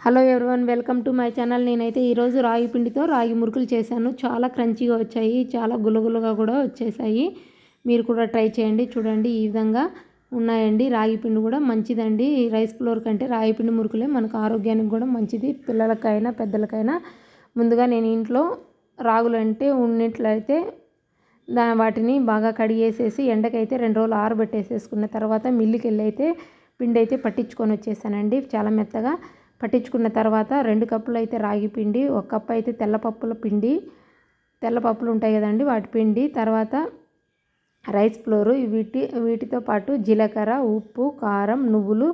Hello everyone, welcome to my channel. నేనైతే ఈరోజు రాగి పిండితో రాగి మురుకులు చేశాను. చాలా క్రంచీగా వచ్చాయి, చాలా గులగులగా కూడా వచ్చేసాయి. మీరు కూడా ట్రై చేయండి. చూడండి, ఈ విధంగా ఉన్నాయండి. రాగి పిండి కూడా మంచిదండి. రైస్ ఫ్లోర్ కంటే రాగి పిండి మురుకులే మనకు ఆరోగ్యానికి కూడా మంచిది, పిల్లలకైనా పెద్దలకైనా. ముందుగా నేను ఇంట్లో రాగులు అంటే ఉన్నట్లయితే వాటిని బాగా కడిగేసేసి ఎండకైతే 2 రోజులు ఆరబెట్టేసేసుకున్న తర్వాత మిల్లుకి వెళ్ళి అయితే పిండి అయితే పట్టించుకొని వచ్చేసానండి. చాలా మెత్తగా పట్టించుకున్న తర్వాత 2 కప్పులు అయితే రాగి పిండి, 1 కప్పు అయితే తెల్లపప్పుల పిండి, తెల్లపప్పులు ఉంటాయి కదండి వాటి పిండి, తర్వాత రైస్ ఫ్లోరు, వీటితో పాటు జీలకర్ర, ఉప్పు, కారం, నువ్వులు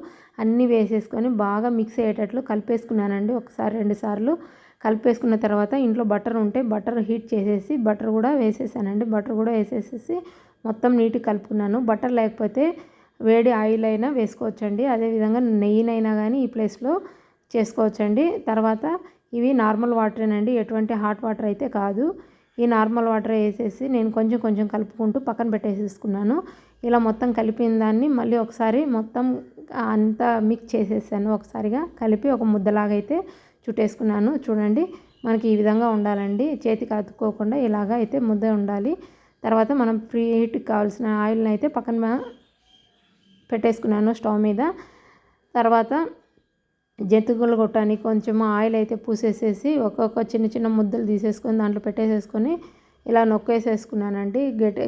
అన్నీ వేసేసుకొని బాగా మిక్స్ అయ్యేటట్లు కలిపేసుకున్నానండి. ఒకసారి 2 సార్లు కలిపేసుకున్న తర్వాత ఇంట్లో బటర్ ఉంటే బటర్ హీట్ చేసేసి బటర్ కూడా వేసేసానండి. బటర్ కూడా వేసేసేసి మొత్తం నీట్గా కలుపుకున్నాను. బటర్ లేకపోతే వేడి ఆయిల్ అయినా వేసుకోవచ్చండి. అదేవిధంగా నెయ్యినైనా కానీ ఈ ప్లేస్లో చేసుకోవచ్చండి. తర్వాత ఇవి నార్మల్ వాటరేనండి, ఎటువంటి హాట్ వాటర్ అయితే కాదు. ఈ నార్మల్ వాటర్ వేసేసి నేను కొంచెం కొంచెం కలుపుకుంటూ పక్కన పెట్టేసేసుకున్నాను. ఇలా మొత్తం కలిపిన దాన్ని మళ్ళీ ఒకసారి మొత్తం అంతా మిక్స్ చేసేసాను. ఒకసారిగా కలిపి ఒక ముద్దలాగా అయితే చుట్టేసుకున్నాను. చూడండి, మనకి ఈ విధంగా ఉండాలండి. చేతికి అతుక్కోకుండా ఇలాగ అయితే ముద్ద ఉండాలి. తర్వాత మనం ప్రీ హీట్కి కావాల్సిన ఆయిల్ని అయితే పక్కన పెట్టేసుకున్నాను స్టవ్ మీద. తర్వాత జంతికలు కొట్టడానికి కొంచెం ఆయిల్ అయితే పూసేసేసి ఒక్కొక్క చిన్న చిన్న ముద్దలు తీసేసుకొని దాంట్లో పెట్టేసేసుకొని ఇలా నొక్కేసేసుకున్నానండి.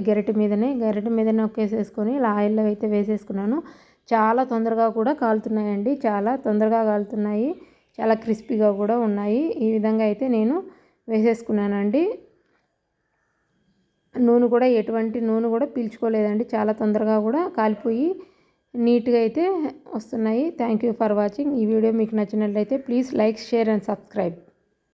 గరిటె మీదనే నొక్కేసేసుకొని ఇలా ఆయిల్లో అయితే వేసేసుకున్నాను. చాలా తొందరగా కూడా కాలుతున్నాయండి, చాలా తొందరగా కాలుతున్నాయి, చాలా క్రిస్పీగా కూడా ఉన్నాయి. ఈ విధంగా అయితే నేను వేసేసుకున్నానండి. ఎటువంటి నూనె కూడా పీల్చుకోలేదండి, చాలా తొందరగా కూడా కాలిపోయి నీట్గా అయితే వస్తున్నాయి. Thank you for watching. ఈ వీడియో మీకు నచ్చినట్లయితే please like, share and subscribe.